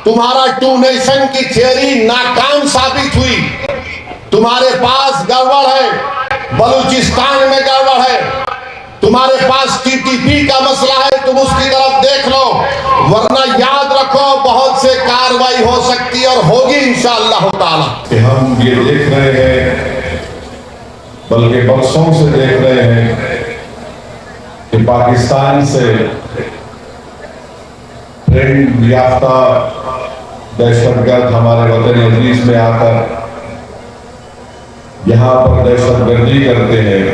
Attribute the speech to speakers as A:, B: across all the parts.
A: तुम्हारा to nation की theory नाकाम साबित हुई। तुम्हारे पास गड़बड़ है, बलूचिस्तान में गड़बड़ है, तुम्हारे पास टीटीपी का मसला है, तुम उसकी तरफ देख लो, वरना याद रखो बहुत से कार्रवाई हो सकती है और होगी इंशाअल्लाह ताला।
B: कि हम ये देख रहे हैं, बल्कि बरसों से देख रहे हैं कि पाकिस्तान से ट्रेंड याफ्ता दहशतगर्द हमारे वतन अजीज में आकर यहाँ पर दहशतगर्दी करते हैं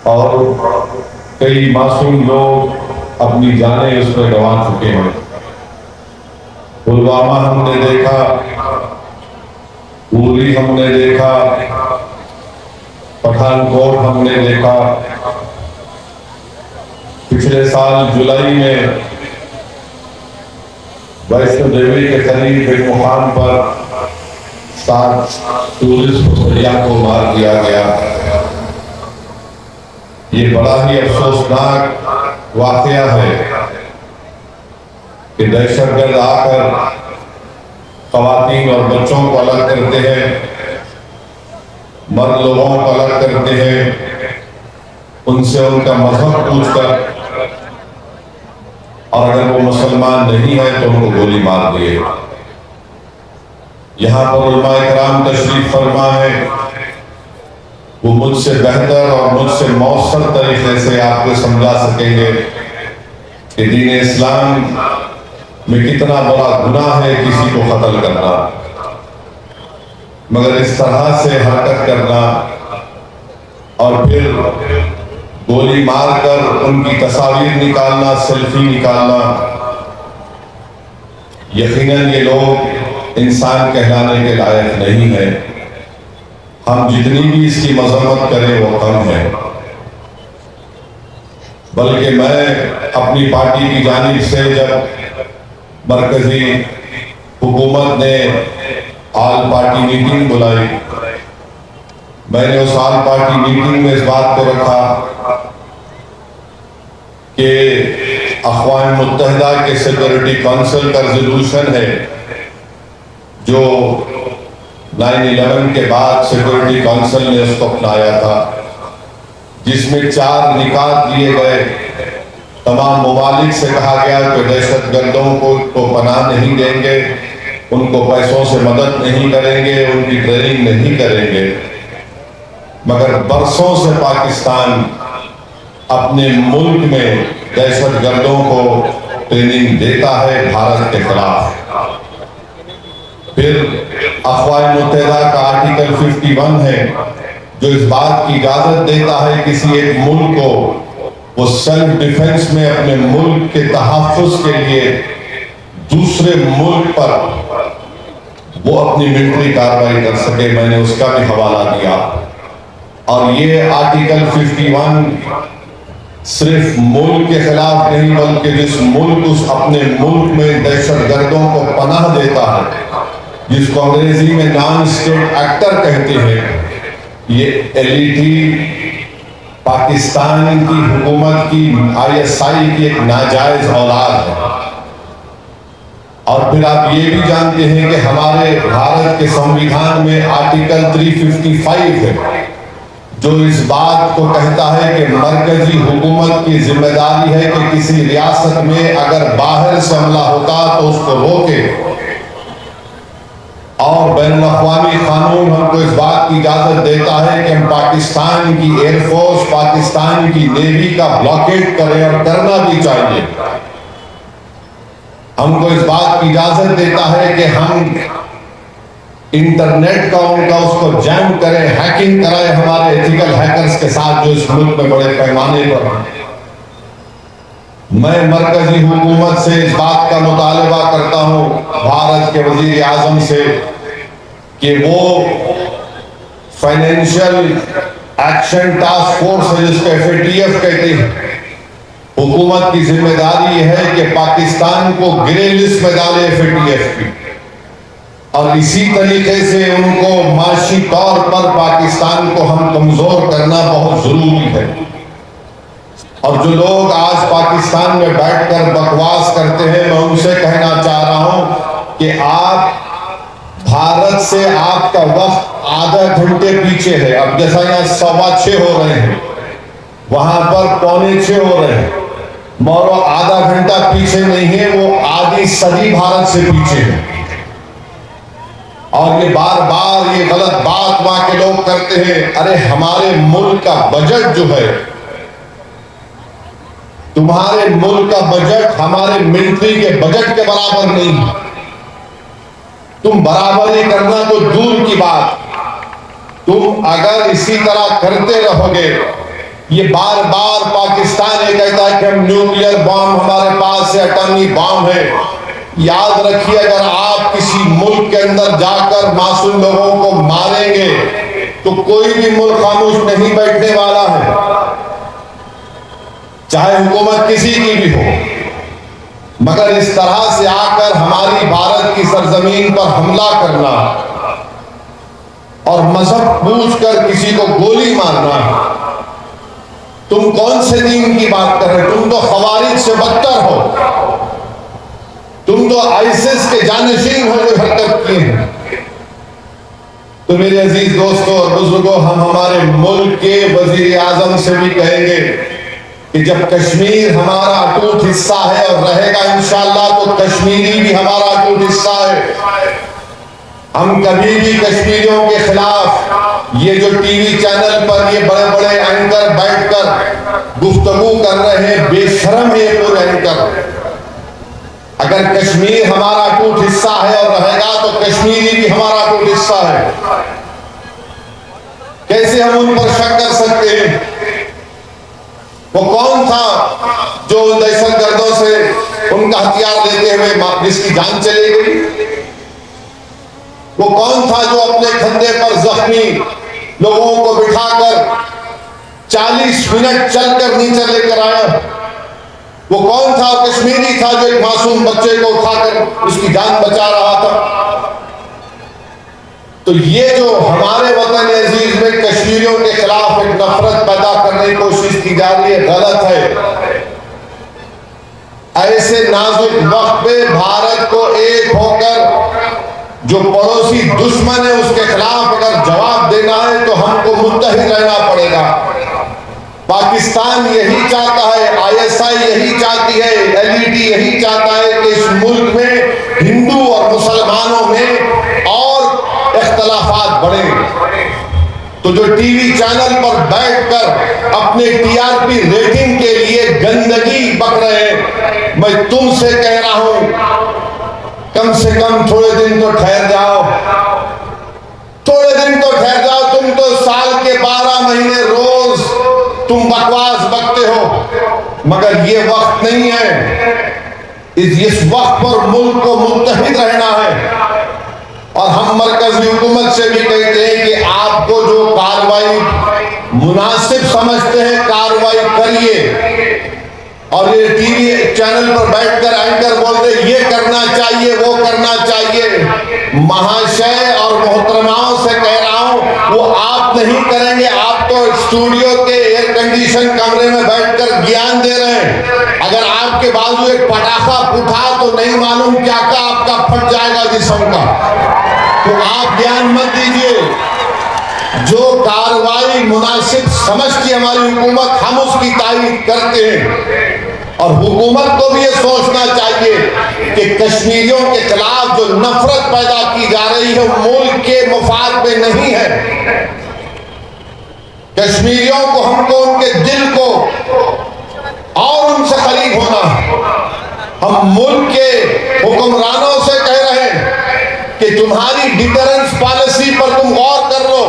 B: और कई मासूम लोग अपनी जानें उसमें गंवा चुके हैं। पुलवामा हमने देखा, उरी हमने देखा, पठानकोट हमने देखा, पिछले साल जुलाई में वैष्णो देवी के करीब एक मुकाम पर 7 टूरिस्ट को मार दिया गया। ये बड़ा ही अफसोसनाक वाकया है कि दहशतगर्द आकर खवातीन और बच्चों को अलग करते हैं, मर्द लोगों को अलग करते हैं, उनसे उनका मजहब पूछकर, और अगर वो मुसलमान नहीं है तो उनको गोली मार दिए। यहाँ पर उलमाए किराम तशरीफ फरमा है, वो मुझसे बेहतर और मुझसे मौसर तरीके से आपको समझा सकेंगे कि दीन इस्लाम में कितना बड़ा गुनाह है किसी को कत्ल करना, मगर इस तरह से हरकत करना और फिर गोली मारकर उनकी तस्वीर निकालना, सेल्फी निकालना, यकीनन ये लोग इंसान कहलाने के लायक नहीं है। हम जितनी भी इसकी मजम्मत करें वो कम है। बल्कि मैं अपनी पार्टी की जानिब से जब मरकजी हुकूमत ने आल पार्टी मीटिंग बुलाई, मैंने उस आल पार्टी मीटिंग में इस बात को रखा कि अक़वाम मुत्तहिदा के सिक्योरिटी काउंसिल का रेजोल्यूशन है जो 9/11 के बाद सिक्योरिटी काउंसिल ने उसको अपनाया था, जिसमें 4 निकात दिए गए। तमाम ममालिक से कहा गया कि दहशतगर्दों को पनाह नहीं देंगे, उनको पैसों से मदद नहीं करेंगे, उनकी ट्रेनिंग नहीं करेंगे। मगर बरसों से पाकिस्तान अपने मुल्क में दहशतगर्दों को ट्रेनिंग देता है भारत के खिलाफ। फिर अक़वाम मुत्तहिदा का आर्टिकल 51 है जो इस बात की इजाजत देता है किसी एक मुल्क को वो सेल्फ डिफेंस में अपने मुल्क के तहफ़्फ़ुज़ के लिए दूसरे मुल्क पर वो अपनी मिलिट्री कार्रवाई कर सके। मैंने उसका भी हवाला दिया। और ये आर्टिकल 51 सिर्फ मुल्क के खिलाफ नहीं, बल्कि जिस मुल्क उस अपने मुल्क में दहशतगर्दों को पनाह देता है, जिसको अंग्रेजी में नॉन स्टेट एक्टर कहते हैं, ये एलईटी पाकिस्तान की हुकूमत की ISI की एक नाजायज औलाद है। और फिर आप ये भी जानते हैं कि हमारे भारत के संविधान में आर्टिकल 355 है जो इस बात को कहता है कि मरकजी हुकूमत की जिम्मेदारी है कि किसी रियासत में अगर बाहर से हमला होता तो उसको रोके, और बैनुल-अक़वामी कानून हमको इस बात की इजाजत देता है कि हम पाकिस्तान की एयरफोर्स, पाकिस्तान की नेवी का ब्लॉकेट करें, और करना भी चाहिए। हमको इस बात की इजाजत देता है कि हम इंटरनेट का उनका उसको जैम करें, हैकिंग कराएं हमारे एथिकल हैकर्स के साथ जो इस मुल्क में बड़े पैमाने पर हैं। मैं मरकजी हुकूमत से इस बात का मुतालबा करता हूं, भारत के वजीर आजम से, कि वो फाइनेंशियल एक्शन टास्क फोर्स है जिसको FATF कहते हैं, हुकूमत की जिम्मेदारी है कि पाकिस्तान को ग्रे लिस्ट में डाले FATF की, और इसी तरीके से उनको माशी तौर पर पाकिस्तान को हम कमजोर करना बहुत जरूरी है। और जो लोग आज पाकिस्तान में बैठकर बकवास करते हैं, मैं उनसे कहना चाह रहा हूं कि आप भारत से आपका वक्त आधा घंटे पीछे है। अब जैसा यहाँ 6:15 हो रहे हैं, वहां पर 6:45 हो रहे हैं, मगर आधा घंटा पीछे नहीं है, वो आधी सदी भारत से पीछे है। और ये बार बार ये गलत बात वहां के लोग करते हैं, अरे हमारे मुल्क का बजट जो है, तुम्हारे मुल्क का बजट हमारे मिलिट्री के बजट के बराबर नहीं है। तुम बराबरी करना तो दूर की बात, तुम अगर इसी तरह करते रहोगे, ये बार बार पाकिस्तान ये कहता है कि हम न्यूक्लियर बॉम्ब हमारे पास है, एटॉमिक बॉम्ब है। याद रखिए, अगर आप किसी मुल्क के अंदर जाकर मासूम लोगों को मारेंगे तो कोई भी मुल्क खामोश नहीं बैठने वाला है, चाहे हुकूमत किसी की भी हो। मगर इस तरह से आकर हमारी भारत की सरजमीन पर हमला करना और मजहब पूछकर किसी को गोली मारना, तुम कौन से दीन की बात कर रहे हो? तुम तो खवारिज से बदतर हो, तुम तो आईसिस के जानशीन हो जो हरकत किए हैं। तो मेरे अजीज दोस्तों और बुजुर्गों, हम हमारे मुल्क के वजीर आजम से भी कहेंगे कि जब कश्मीर हमारा अटूट हिस्सा है और रहेगा इंशाअल्लाह, तो कश्मीरी भी हमारा अटूट हिस्सा है। हम कभी भी कश्मीरियों के खिलाफ ये जो टीवी चैनल पर ये बड़े बड़े एंकर बैठकर गुफ्तगू कर रहे हैं, बेशरम है ये पूरे एंकर। अगर कश्मीर हमारा अटूट हिस्सा है और रहेगा, तो कश्मीरी भी हमारा अटूट हिस्सा है। कैसे हम उन पर शक कर सकते हैं? वो कौन था जो दहशतगर्दों से उनका हथियार लेते हुए जिसकी जान चली गई? वो कौन था जो अपने कंधे पर जख्मी लोगों को बिठाकर 40 मिनट चलकर नीचे लेकर आया? वो कौन था? कश्मीरी था जो एक मासूम बच्चे को उठाकर उसकी जान बचा रहा था। तो ये जो हमारे वतन अजीज में कश्मीरियों के खिलाफ एक नफरत पैदा करने की कोशिश की जा रही है, गलत है। ऐसे नाजुक वक्त पे भारत को एक होकर जो पड़ोसी दुश्मन है उसके खिलाफ अगर जवाब देना है, तो हमको मुत्तहिद रहना पड़ेगा। पाकिस्तान यही चाहता है, ISI यही चाहती है, LED यही चाहता है कि इस मुल्क में हिंदू और मुसलमानों में और इख्तलाफात बढ़े। तो जो टीवी चैनल पर बैठकर अपने TRP रेटिंग के लिए गंदगी बक रहे हैं, मैं तुमसे कह रहा हूं, कम से कम थोड़े दिन तो ठहर जाओ, थोड़े दिन तो ठहर जाओ। तुम तो साल के 12 महीने रोज तुम बकवास बकते हो, मगर ये वक्त नहीं है। इस वक्त पर मुल्क को मुत्तहिद रहना है। और हम मरकजी हुकूमत से भी कहते हैं कि आपको जो कार्रवाई मुनासिब समझते हैं, कार्रवाई करिए। और ये टीवी चैनल पर बैठकर एंकर बोलते ये करना चाहिए, वो करना चाहिए। महाशय और मोहतरमाओं से कह रहा हूं, वो आप नहीं करेंगे। आप तो स्टूडियो के एयर कंडीशन कमरे में बैठकर ज्ञान दे रहे हैं। अगर आपके बाजू एक पटाखा फूटा तो नहीं मालूम क्या का आपका फट जाएगा जिस्म का। तो आप ज्ञान मत दीजिए। जो कार्रवाई मुनासिब समझती हमारी हुकूमत, हम उसकी तारीफ करते हैं। और हुकूमत को भी ये सोचना चाहिए कि कश्मीरियों के खिलाफ जो नफरत पैदा की जा रही है मुल्क के मुफाद में नहीं है। कश्मीरियों को, हमको उनके दिल को और उनसे करीब होना। हम मुल्क के हुक्मरानों से कह रहे हैं कि तुम्हारी डिटरेंस पॉलिसी पर तुम गौर कर लो।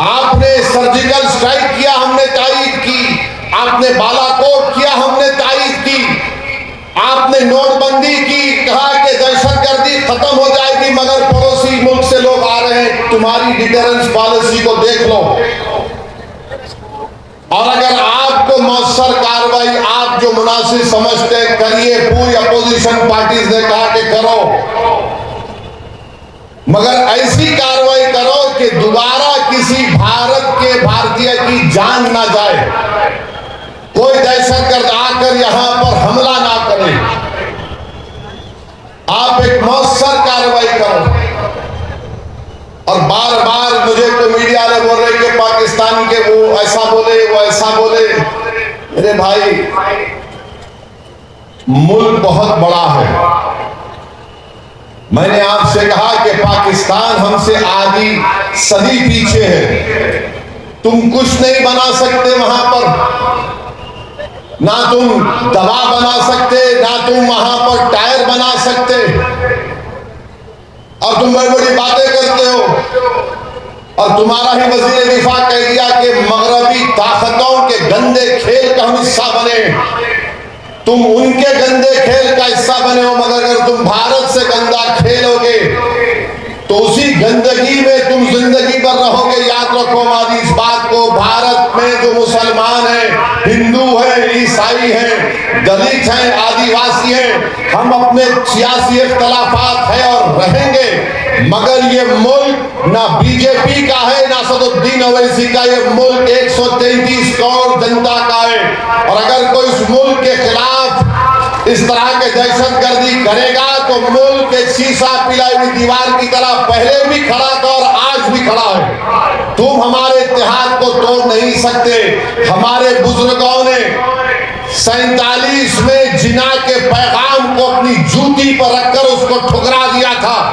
B: आपने सर्जिकल स्ट्राइक किया, हमने तारीफ की। आपने बालाकोट किया, हमने तारीफ की। आपने नोटबंदी की, कहा कि दहशतगर्दी खत्म हो जाएगी, मगर पड़ोसी मुल्क से लोग आ रहे हैं। तुम्हारी डिटरेंस पॉलिसी को देख लो। और अगर आपको मौसर कार्रवाई आप जो मुनासिब समझते हैं करिए। पूरी अपोजिशन पार्टीज ने कहा कि करो, मगर ऐसी कार्रवाई करो कि दोबारा किसी भारतीय की जान ना जाए।
A: दहशतगर्द आकर यहां पर हमला ना करें। आप एक मौसर कार्रवाई करो। और बार बार मुझे तो मीडिया वाले बोल रहे कि पाकिस्तान के वो ऐसा बोले, वो ऐसा बोले। मेरे भाई, मुल्क बहुत बड़ा है। मैंने आपसे कहा कि पाकिस्तान हमसे आधी सदी पीछे है। तुम कुछ नहीं बना सकते वहां पर, ना तुम दवा बना सकते, ना तुम वहां पर टायर बना सकते, और तुम बड़ी बड़ी बातें करते हो। और तुम्हारा ही वजीर दिफा कह दिया कि मगरबी ताकतों के गंदे खेल का हम हिस्सा बने। तुम उनके गंदे खेल का हिस्सा बने हो, मगर अगर तुम भारत से गंदा खेलोगे तो उसी गंदगी में तुम जिंदगी भर रहोगे। याद रखो हमारी इस बात को, भारत में जो मुसलमान हैं, हिंदू हैं, ईसाई हैं, दलित हैं, आदिवासी हैं, हम अपने सियासी इख्तलाफात है और रहेंगे, मगर ये मुल्क ना बीजेपी का है ना सदुद्दीन ओवैसी का। ये मुल्क 133 करोड़ जनता का है। और अगर कोई इस मुल्क के खिलाफ इस तरह के दहशतगर्दी करेगा तो मुल्क एक शीशा पिलाई हुई दीवार की तरह पहले भी खड़ा था और आज भी खड़ा है। तुम हमारे इत्तेहाद को तोड़ नहीं सकते। हमारे बुजुर्गों ने 47 में जिना के पैगाम को अपनी जूती पर रखकर उसको ठुकरा दिया था।